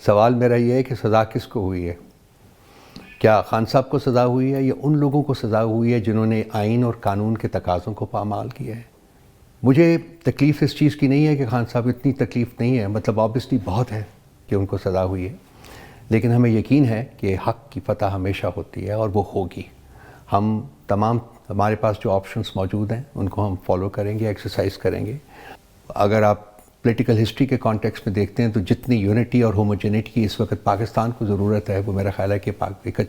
سوال میرا یہ ہے کہ سزا کس کو ہوئی ہے؟ کیا خان صاحب کو سزا ہوئی ہے یا ان لوگوں کو سزا ہوئی ہے جنہوں نے آئین اور قانون کے تقاضوں کو پامال کیا ہے؟ مجھے تکلیف اس چیز کی نہیں ہے کہ خان صاحب اتنی تکلیف نہیں ہے، مطلب آبویسلی بہت ہے کہ ان کو سزا ہوئی ہے، لیکن ہمیں یقین ہے کہ حق کی فتح ہمیشہ ہوتی ہے اور وہ ہوگی۔ ہم تمام ہمارے پاس جو آپشنز موجود ہیں ان کو ہم فالو کریں گے، ایکسرسائز کریں گے۔ اگر آپ پولیٹیکل ہسٹری کے کانٹیکسٹ میں دیکھتے ہیں تو جتنی یونٹی اور ہوموجینٹی کی اس وقت پاکستان کو ضرورت ہے وہ میرا خیال ہے کہ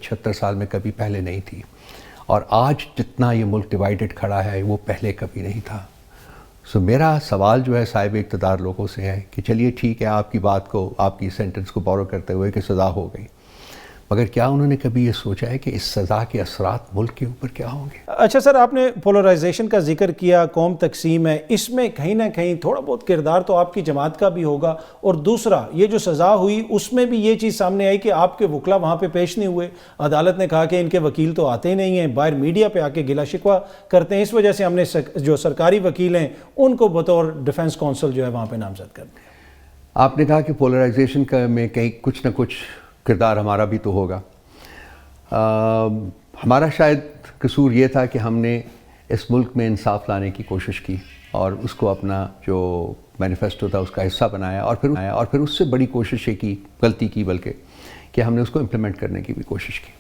76 سال میں کبھی پہلے نہیں تھی، اور آج جتنا یہ ملک ڈیوائیڈڈ کھڑا ہے وہ پہلے کبھی نہیں تھا۔ میرا سوال جو ہے صاحب اقتدار لوگوں سے ہے کہ چلیے ٹھیک ہے، آپ کی بات کو، آپ کی سینٹنس کو بورو کرتے ہوئے کہ سزا ہو گئی، مگر کیا انہوں نے کبھی یہ سوچا ہے کہ اس سزا کے اثرات ملک کے اوپر کیا ہوں گے؟ اچھا سر، آپ نے پولرائزیشن کا ذکر کیا، قوم تقسیم ہے، اس میں کہیں نہ کہیں تھوڑا بہت کردار تو آپ کی جماعت کا بھی ہوگا، اور دوسرا یہ جو سزا ہوئی اس میں بھی یہ چیز سامنے آئی کہ آپ کے وکلا وہاں پہ پیش نہیں ہوئے، عدالت نے کہا کہ ان کے وکیل تو آتے ہی نہیں ہیں، باہر میڈیا پہ آ کے گلا شکوہ کرتے ہیں، اس وجہ سے ہم نے جو سرکاری وکیل ہیں ان کو بطور ڈیفنس کونسل جو ہے وہاں پہ نامزد کر دیا۔ آپ نے کہا کہ پولرائزیشن کا میں کہیں کچھ نہ کچھ کردار ہمارا بھی تو ہوگا۔ ہمارا شاید قصور یہ تھا کہ ہم نے اس ملک میں انصاف لانے کی کوشش کی اور اس کو اپنا جو مینیفیسٹو تھا اس کا حصہ بنایا، اور پھر اس سے بڑی کوشش کی، غلطی کی بلکہ، کہ ہم نے اس کو امپلیمنٹ کرنے کی بھی کوشش کی۔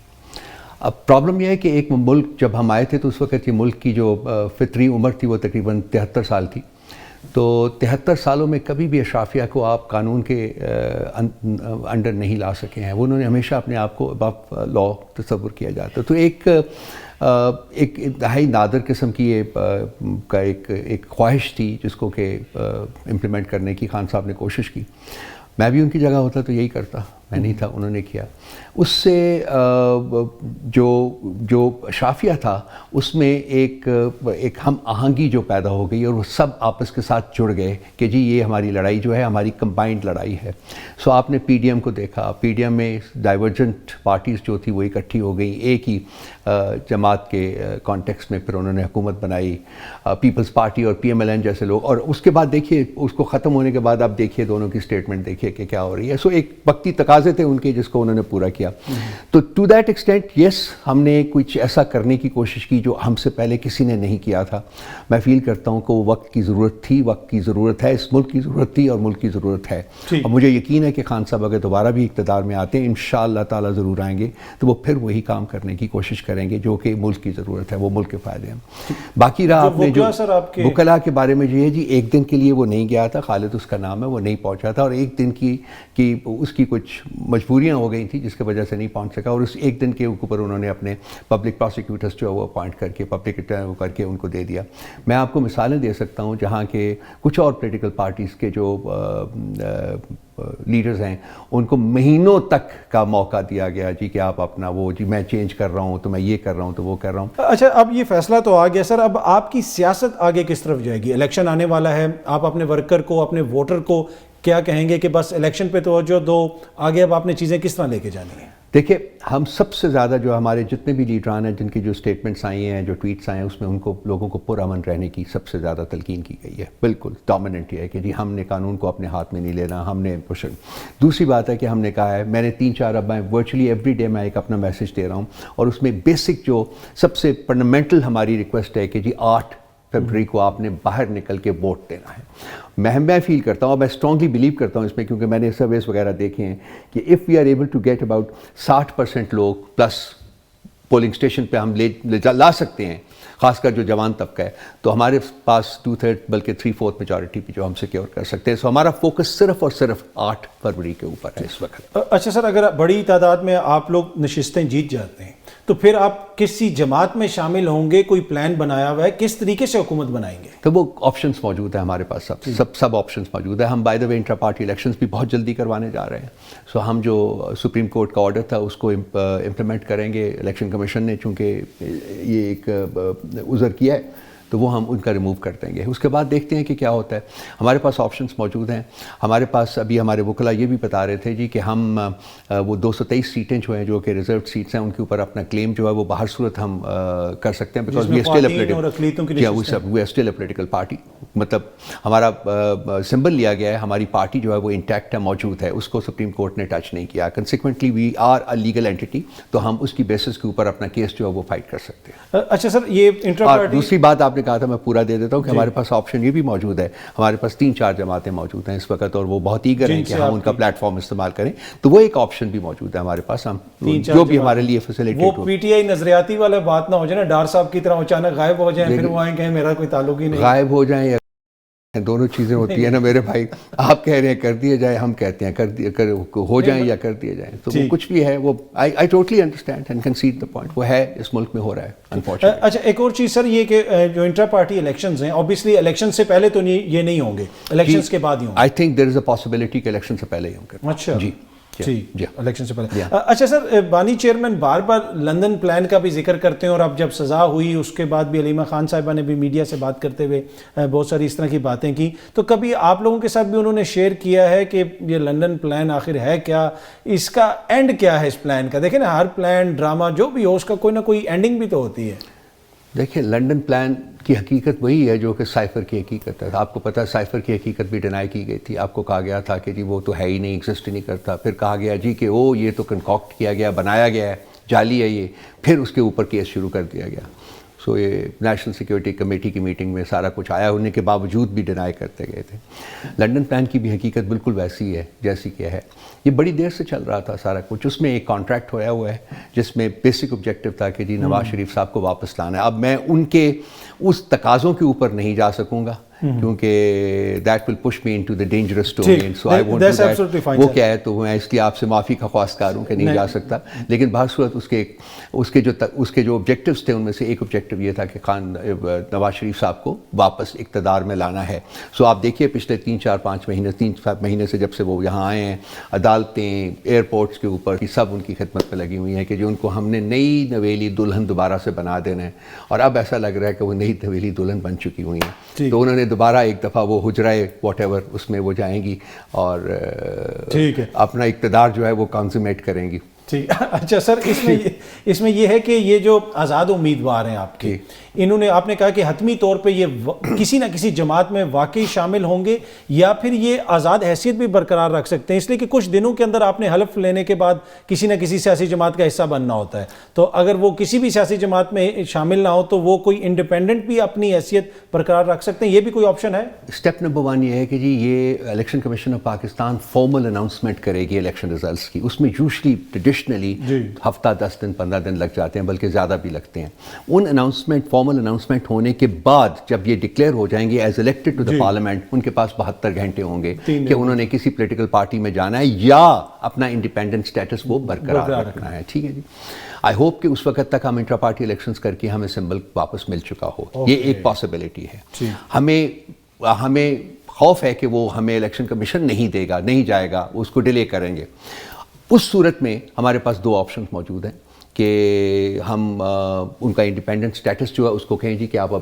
اب پرابلم یہ ہے کہ ایک ملک، جب ہم آئے تھے تو اس وقت یہ ملک کی جو فطری عمر تھی وہ تقریباً 73 سال تھی، تو 73 سالوں میں کبھی بھی اشرافیہ کو آپ قانون کے انڈر نہیں لا سکے ہیں، وہ انہوں نے ہمیشہ اپنے آپ کو ابو لا تصور کیا جاتا، تو ایک انتہائی نادر قسم کی ایک خواہش تھی جس کو کہ امپلیمنٹ کرنے کی خان صاحب نے کوشش کی۔ میں بھی ان کی جگہ ہوتا تو یہی کرتا، میں نہیں تھا، انہوں نے کیا۔ اس سے جو اشرافیہ تھا اس میں ایک ہم آہنگی جو پیدا ہو گئی اور وہ سب آپس کے ساتھ جڑ گئے کہ جی یہ ہماری لڑائی جو ہے ہماری کمبائنڈ لڑائی ہے۔ سو آپ نے پی ڈی ایم کو دیکھا، پی ڈی ایم میں ڈائیورجنٹ پارٹیز جو تھی وہ اکٹھی ہو گئی ایک ہی جماعت کے کانٹیکسٹ میں، پھر انہوں نے حکومت بنائی، پیپلز پارٹی اور پی ایم ایل این جیسے لوگ، اور اس کے بعد دیکھیے اس کو ختم ہونے کے بعد آپ دیکھیے دونوں کی اسٹیٹمنٹ دیکھیے کہ کیا ہو رہی ہے۔ سو ایک وقتی تقاضے تھے ان کے جس کو انہوں نے پورا کیا۔ تو ٹو دیٹ ایکسٹینٹ یس، ہم نے کچھ ایسا کرنے کی کوشش کی جو ہم سے پہلے کسی نے نہیں کیا تھا۔ میں فیل کرتا ہوں کہ وہ وقت کی ضرورت تھی، وقت کی ضرورت ہے، اس ملک کی ضرورت تھی اور ملک کی ضرورت ہے، اور مجھے یقین ہے کہ خان صاحب اگر دوبارہ بھی اقتدار میں آتے ہیں انشاءاللہ تعالیٰ ضرور آئیں گے تو وہ پھر وہی کام کرنے کی کوشش کریں گے جو کہ ملک کی ضرورت ہے، وہ ملک کے فائدے ہیں۔ باقی رہا آپ نے جو وکلا کے بارے میں یہ ہے جی، ایک دن کے لیے وہ نہیں گیا تھا، خالد اس کا نام ہے، وہ نہیں پہنچا تھا، اور ایک دن کی اس کی کچھ مجبوریاں ہو گئی تھیں جس کی وجہ سے نہیں پہنچ سکا، اور اس ایک دن کے اوپر انہوں نے اپنے پبلک پروسیکیوٹرز جو ہے وہ اپوائنٹ کر کے پبلک ریٹرن کر کے ان کو دے دیا۔ میں آپ کو مثالیں دے سکتا ہوں جہاں کہ کچھ اور پولیٹیکل پارٹیز کے جو لیڈرز ہیں ان کو مہینوں تک کا موقع دیا گیا جی کہ آپ اپنا وہ جی میں چینج کر رہا ہوں تو میں یہ کر رہا ہوں تو وہ کر رہا ہوں۔ اچھا، اب یہ فیصلہ تو آ گیا سر، اب آپ کی سیاست آگے کس طرف جائے گی؟ الیکشن آنے والا ہے، آپ اپنے ورکر کو، اپنے ووٹر کو کیا کہیں گے کہ بس الیکشن پہ توجہ دو، آگے اب آپ نے چیزیں کس طرح لے کے جانی ہیں؟ دیکھیں، ہم سب سے زیادہ جو ہمارے جتنے بھی لیڈران ہیں جن کی جو سٹیٹمنٹس آئی ہیں، جو ٹویٹس آئے ہیں، اس میں ان کو لوگوں کو پرامن رہنے کی سب سے زیادہ تلقین کی گئی ہے۔ بالکل ڈومیننٹ یہ ہے کہ جی ہم نے قانون کو اپنے ہاتھ میں نہیں لینا، ہم نے دوسری بات ہے کہ ہم نے کہا ہے، میں نے 3-4 اب ورچولی ایوری ڈے میں ایک اپنا میسیج دے رہا ہوں، اور اس میں بیسک جو سب سے فنڈامنٹل ہماری ریکویسٹ ہے کہ جی 8 فیبرری کو آپ نے باہر نکل کے ووٹ دینا ہے۔ میں فیل کرتا ہوں اور میں اسٹرانگلی بلیو کرتا ہوں اس میں، کیونکہ میں نے سرویز وغیرہ دیکھے ہیں کہ if we are able to get about 60% لوگ پلس پولنگ اسٹیشن پہ ہم لا سکتے ہیں، خاص کر جو جوان طبقہ ہے، تو ہمارے پاس 2/3 بلکہ 3/4 میجورٹی بھی جو ہم سیکیور کر سکتے ہیں۔ سو ہمارا فوکس صرف اور صرف 8 فروری کے اوپر ہے اس وقت۔ اچھا سر، اگر بڑی تعداد میں آپ لوگ نشستیں جیت جاتے ہیں تو پھر آپ کسی جماعت میں شامل ہوں گے؟ کوئی پلان بنایا ہوا ہے؟ کس طریقے سے حکومت بنائیں گے؟ تو وہ آپشنز موجود ہیں ہمارے پاس، سب آپشنز موجود ہیں۔ ہم by the way intra party elections بھی بہت جلدی کروانے جا رہے ہیں۔ سو ہم جو سپریم کورٹ کا آرڈر تھا اس کو امپلیمنٹ کریں گے۔ الیکشن کمیشن نے چونکہ یہ ایک عذر کیا ہے تو وہ ہم ان کا ریموو کر دیں گے۔ اس کے بعد دیکھتے ہیں کہ کیا ہوتا ہے۔ ہمارے پاس آپشنز موجود ہیں۔ ہمارے پاس ابھی ہمارے وکلا یہ بھی بتا رہے تھے جی کہ ہم وہ 223 سیٹیں جو ہیں جو کہ ریزروڈ سیٹس ہیں ان کے اوپر اپنا کلیم جو ہے وہ باہر صورت ہم کر سکتے ہیں، because we are still a political party. مطلب ہمارا سمبل لیا گیا ہے, ہماری پارٹی جو ہے وہ انٹیکٹ ہے, موجود ہے, اس کو سپریم کورٹ نے ٹچ نہیں کیا. Consequently we are a legal entity, تو ہم اس کی بیسس کے اوپر اپنا کیس جو ہے وہ فائٹ کر سکتے ہیں. اچھا سر, یہ انٹرا اور پارٹی دوسری بات آپ نے کہا تھا, میں پورا دے دیتا ہوں کہ ہمارے پاس آپشن یہ بھی موجود ہے, ہمارے پاس 3-4 جماعتیں موجود ہیں اس وقت, اور وہ بہت ایگر ہیں کہ ہم ان کا پلیٹ فارم استعمال کریں, تو وہ ایک آپشن بھی موجود ہے ہمارے پاس, ہم جو بھی ہمارے لیے فیسیلیٹیٹ ہو. وہ پی ٹی آئی نظریاتی والا بات نہ ہو جائے نا, ڈار صاحب کی طرح اچانک غائب ہو جائیں, پھر وہ آئیں کہیں میرا کوئی تعلق ہی نہیں. غائب ہو جائیں یا دونوں چیزیں ہوتی ہیں نا میرے بھائی, آپ کہہ رہے ہیں کر دیے جائے, ہم کہتے ہیں ہو جائیں یا کر دیے جائیں, تو وہ کچھ بھی ہے, وہ I totally understand and concede the point, وہ ہے اس ملک میں ہو رہا ہے انفارچونیٹلی. اچھا, ایک اور چیز سر, یہ کہ جو انٹرا پارٹی الیکشنز ہیں, اوبیسلی الیکشن سے پہلے تو یہ نہیں ہوں گے, الیکشنز کے بعد ہی ہوں گے. I think there is a possibility کہ الیکشن سے پہلے ہی ہوں گے. اچھا جی جی, الیکشن سے پہلے. اچھا سر, بانی چیئرمین بار بار لندن پلان کا بھی ذکر کرتے ہیں, اور اب جب سزا ہوئی اس کے بعد بھی علیمہ خان صاحبہ نے بھی میڈیا سے بات کرتے ہوئے بہت ساری اس طرح کی باتیں کی, تو کبھی آپ لوگوں کے ساتھ بھی انہوں نے شیئر کیا ہے کہ یہ لندن پلان آخر ہے کیا, اس کا اینڈ کیا ہے اس پلان کا؟ دیکھیں نا, ہر پلان ڈرامہ جو بھی ہو اس کا کوئی نہ کوئی اینڈنگ بھی تو ہوتی ہے. دیکھیں, لنڈن پلان کی حقیقت وہی ہے جو کہ سائفر کی حقیقت ہے. آپ کو پتہ ہے سائفر کی حقیقت بھی ڈینائی کی گئی تھی, آپ کو کہا گیا تھا کہ جی وہ تو ہے ہی نہیں, ایگزسٹ ہی نہیں کرتا. پھر کہا گیا جی کہ یہ تو کنکاکٹ کیا گیا, بنایا گیا ہے, جعلی ہے یہ. پھر اس کے اوپر کیس شروع کر دیا گیا. سو یہ نیشنل سیکیورٹی کمیٹی کی میٹنگ میں سارا کچھ آیا ہونے کے باوجود بھی ڈینائی کرتے گئے تھے. لنڈن پلان کی بھی حقیقت بالکل ویسی ہے جیسی کہ ہے. یہ بڑی دیر سے چل رہا تھا سارا کچھ. اس میں ایک کانٹریکٹ ہوا ہے جس میں بیسک آبجیکٹو تھا کہ جی نواز شریف صاحب کو واپس لانا ہے. اب میں ان کے اس تقاضوں کے اوپر نہیں جا سکوں گا کیونکہ that will push me into the dangerous domain, so I won't do that. وہ کیا ہے تو میں اس لیے آپ سے معافی کا خواستگار ہوں کہ نہیں جا سکتا. لیکن بہر صورت اس کے جو آبجیکٹوز تھے ان میں سے ایک آبجیکٹو یہ تھا کہ نواز شریف صاحب کو واپس اقتدار میں لانا ہے. سو آپ دیکھیے پچھلے 3-4-5 مہینے سے جب سے وہ یہاں آئے ہیں, عدالتیں, ایئرپورٹس کے اوپر سب ان کی خدمت پہ لگی ہوئی ہیں کہ جو ان کو ہم نے نئی نویلی دلہن دوبارہ سے بنا دینا ہے. اور اب ایسا لگ رہا ہے کہ وہ نئی نویلی دلہن بن چکی ہوئی ہیں, تو انہوں نے دوبارہ ایک دفعہ وہ حجرائے واٹ ایور اس میں وہ جائیں گی اور اپنا اقتدار جو ہے وہ کنزومیٹ کریں گی. ٹھیک. اچھا سر, اس میں یہ ہے کہ یہ جو آزاد امیدوار ہیں آپ کے, انہوں نے, آپ نے کہا کہ حتمی طور پہ یہ کسی نہ کسی جماعت میں واقعی شامل ہوں گے یا پھر یہ آزاد حیثیت بھی برقرار رکھ سکتے ہیں, اس لیے کہ کچھ دنوں کے اندر آپ نے حلف لینے کے بعد کسی نہ کسی سیاسی جماعت کا حصہ بننا ہوتا ہے, تو اگر وہ کسی بھی سیاسی جماعت میں شامل نہ ہو تو وہ کوئی انڈیپینڈنٹ بھی اپنی حیثیت برقرار رکھ سکتے ہیں, یہ بھی کوئی آپشن ہے؟ اسٹیپ نمبر 1 یہ ہے کہ جی یہ election commission of Pakistan formal announcement کرے گی الیکشن ریزلٹس کی. اس میں یوزلی ٹریڈیشنلی ہفتہ 10 دن 15 دن لگ جاتے ہیں, بلکہ زیادہ بھی لگتے ہیں. ان فارمل اناؤنسمنٹ ہونے کے بعد جب یہ ڈکلیئر ہو جائیں گے as elected to the parliament, ان کے پاس 72 گھنٹے ہوں گے کہ انہوں نے کسی پولیٹیکل پارٹی میں جانا ہے یا اپنا انڈیپینڈنٹ سٹیٹس وہ برقرار رکھنا ہے. ٹھیک ہے جی, آئی ہوپ کہ اس وقت تک ہم انٹرا پارٹی الیکشنز کر کے ہمیں سمبل واپس مل چکا ہو. یہ ایک پاسبلٹی ہے. ہمیں خوف ہے کہ وہ ہمیں الیکشن کمیشن نہیں دے گا, نہیں جائے گا, اس کو ڈیلے کریں گے. اس صورت میں ہمارے پاس 2 آپشنز موجود ہیں کہ ہم ان کا انڈیپینڈنٹ سٹیٹس جو ہے اس کو کہیں جی کہ آپ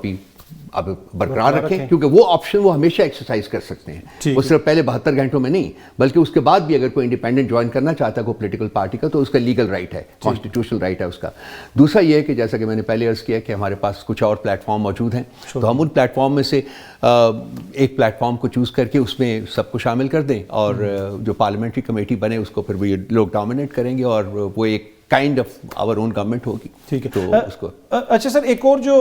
اب برقرار رکھیں, کیونکہ وہ آپشن وہ ہمیشہ ایکسرسائز کر سکتے ہیں. وہ صرف پہلے 72 گھنٹوں میں نہیں بلکہ اس کے بعد بھی اگر کوئی انڈیپینڈنٹ جوائن کرنا چاہتا ہے کوئی پولیٹیکل پارٹی کا, تو اس کا لیگل رائٹ ہے, کانسٹیٹیوشنل رائٹ ہے اس کا. دوسرا یہ ہے کہ جیسا کہ میں نے پہلے عرض کیا کہ ہمارے پاس کچھ اور پلیٹ فارم موجود ہیں, تو ہم ان پلیٹ فارم میں سے ایک پلیٹ فارم کو چوز کر کے اس میں سب کو شامل کر دیں, اور جو پارلیمنٹری کمیٹی بنے اس کو پھر وہ لوگ ڈومینیٹ کریں گے, اور وہ ایک kind of our own government ہوگی. ٹھیک ہے, تو اس کو اچھا سر, ایک اور جو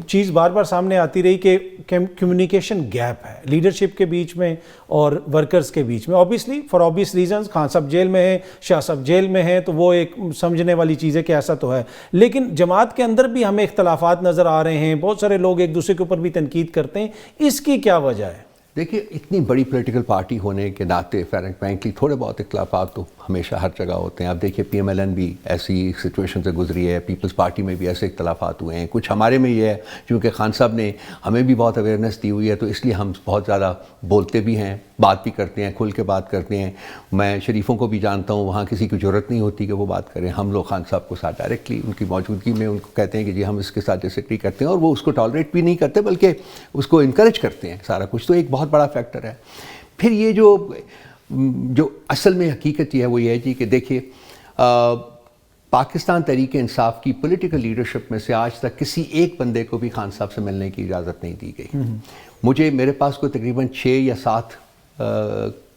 چیز بار بار سامنے آتی رہی کہ کمیونیکیشن گیپ ہے لیڈرشپ کے بیچ میں اور ورکرز کے بیچ میں. Obviously for obvious reasons, Khan صاحب جیل میں ہیں, شاہ صاحب جیل میں ہیں, تو وہ ایک سمجھنے والی چیز ہے کہ ایسا تو ہے, لیکن جماعت کے اندر بھی ہمیں اختلافات نظر آ رہے ہیں, بہت سارے لوگ ایک دوسرے کے اوپر بھی تنقید کرتے ہیں. اس کی کیا وجہ ہے؟ دیکھیے, اتنی بڑی پولیٹیکل پارٹی ہونے کے ناطے فرینکلی تھوڑے بہت اختلافات تو ہمیشہ ہر جگہ ہوتے ہیں. اب دیکھیے پی ایم ایل این بھی ایسی سچویشن سے گزری ہے, پیپلز پارٹی میں بھی ایسے اختلافات ہوئے ہیں. کچھ ہمارے میں یہ ہے کیونکہ خان صاحب نے ہمیں بھی بہت اویئرنیس دی ہوئی ہے, تو اس لیے ہم بہت زیادہ بولتے بھی ہیں, بات بھی کرتے ہیں, کھل کے بات کرتے ہیں. میں شریفوں کو بھی جانتا ہوں, وہاں کسی کی ضرورت نہیں ہوتی کہ وہ بات کریں. ہم لوگ خان صاحب کو ساتھ ڈائریکٹلی ان کی موجودگی میں ان کو کہتے ہیں کہ جی ہم اس کے ساتھ ڈس ایگری کرتے ہیں, اور وہ اس کو ٹالریٹ بھی نہیں کرتے بلکہ اس کو انکریج کرتے ہیں سارا کچھ. تو ایک بہت بڑا فیکٹر ہے. پھر یہ جو اصل میں حقیقت یہ ہے وہ یہ ہے جی کہ دیکھیے پاکستان تحریک انصاف کی پولیٹیکل لیڈرشپ میں سے آج تک کسی ایک بندے کو بھی خان صاحب سے ملنے کی اجازت نہیں دی گئی. میرے پاس کوئی تقریباً 6 یا 7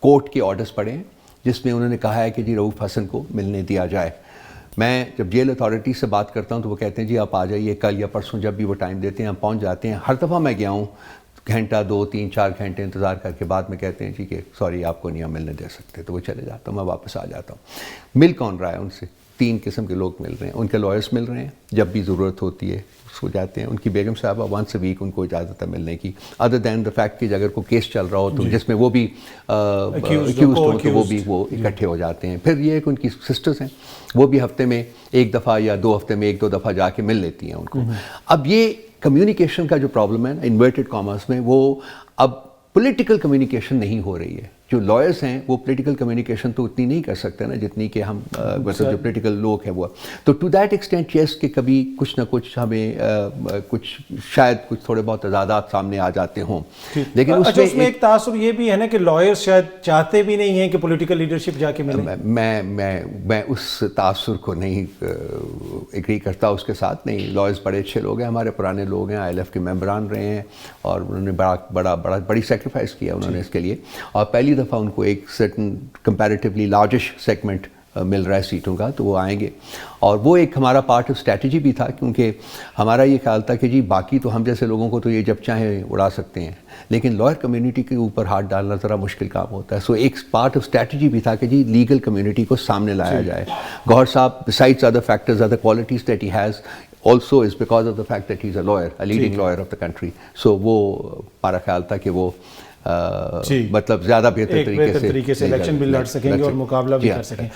کورٹ کے آرڈرز پڑے ہیں جس میں انہوں نے کہا ہے کہ جی رؤوف حسن کو ملنے دیا جائے. میں جب جیل اتھارٹی سے بات کرتا ہوں تو وہ کہتے ہیں جی آپ آ جائیے کل یا پرسوں، جب بھی وہ ٹائم دیتے ہیں ہم پہنچ جاتے ہیں. ہر دفعہ میں گیا ہوں گھنٹہ 2 3 4 گھنٹے انتظار کر کے بعد میں کہتے ہیں جی کہ سوری آپ کو نہیں ہم ملنے دے سکتے، تو وہ چلے جاتا ہوں، میں واپس آ جاتا ہوں. مل کون رہا ہے ان سے؟ 3 قسم کے لوگ مل رہے ہیں. ان کے لائرس مل رہے ہیں جب بھی ضرورت ہوتی ہے سو جاتے ہیں. ان کی بیگم صاحبہ ونس اے ویک ان کو اجازت ہے ملنے کی. ادر دین دا فیکٹ کہ اگر کوئی کیس چل رہا ہو تو جس میں وہ بھی اکیوزڈ ہوں تو وہ اکٹھے ہو جاتے ہیں. پھر یہ ہے کہ ان کی سسٹرز ہیں وہ بھی ہفتے میں 1 دفعہ یا 2 ہفتے میں 1-2 دفعہ جا کے مل لیتی ہیں ان کو. اب یہ کمیونیکیشن کا جو پرابلم ہے انورٹڈ کامرس میں، وہ اب پولیٹیکل کمیونیکیشن نہیں ہو رہی ہے. جو لائرز ہیں وہ پولیٹیکل کمیونیکیشن تو اتنی نہیں کر سکتے نا جتنی کہ ہم مطلب جو پولیٹیکل لوگ ہیں وہ. تو ٹو دیٹ ایکسٹینٹ یس کہ کبھی کچھ نہ کچھ ہمیں کچھ شاید کچھ تھوڑے بہت تضادات سامنے آ جاتے ہوں. لیکن اس میں ایک تاثر یہ بھی ہے نا کہ لائرز شاید چاہتے بھی نہیں ہیں کہ پولیٹیکل لیڈرشپ جا کے ملے. میں اس تاثر کو نہیں ایگری کرتا اس کے ساتھ. نہیں، لائرز بڑے اچھے لوگ ہیں، ہمارے پرانے لوگ ہیں، ILF کے ممبران رہے ہیں اور انہوں نے بڑی سیکریفائس کیا انہوں نے اس کے لیے. اور پہلی دفعہ ان کو ایک سرٹن کمپیریٹیولی لارجش سیگمنٹ مل رہا ہے سیٹوں کا، تو وہ آئیں گے. اور وہ ایک ہمارا پارٹ آف اسٹریٹجی بھی تھا، کیونکہ ہمارا یہ خیال تھا کہ جی باقی تو ہم جیسے لوگوں کو تو یہ جب چاہیں اڑا سکتے ہیں، لیکن لائر کمیونٹی کے اوپر ہاتھ ڈالنا ذرا مشکل کام ہوتا ہے. سو ایک پارٹ آف اسٹریٹجی بھی تھا کہ جی لیگل کمیونٹی کو سامنے لایا جائے. گوہر صاحب besides other factors, other qualities that he has also is because of the fact that he's a lawyer, a leading lawyer of the country. So وہ ہمارا خیال تھا کہ وہ مطلب زیادہ بہتر طریقے سے الیکشن بھی لڑ سکیں گے اور مقابلہ بھی کر سکیں.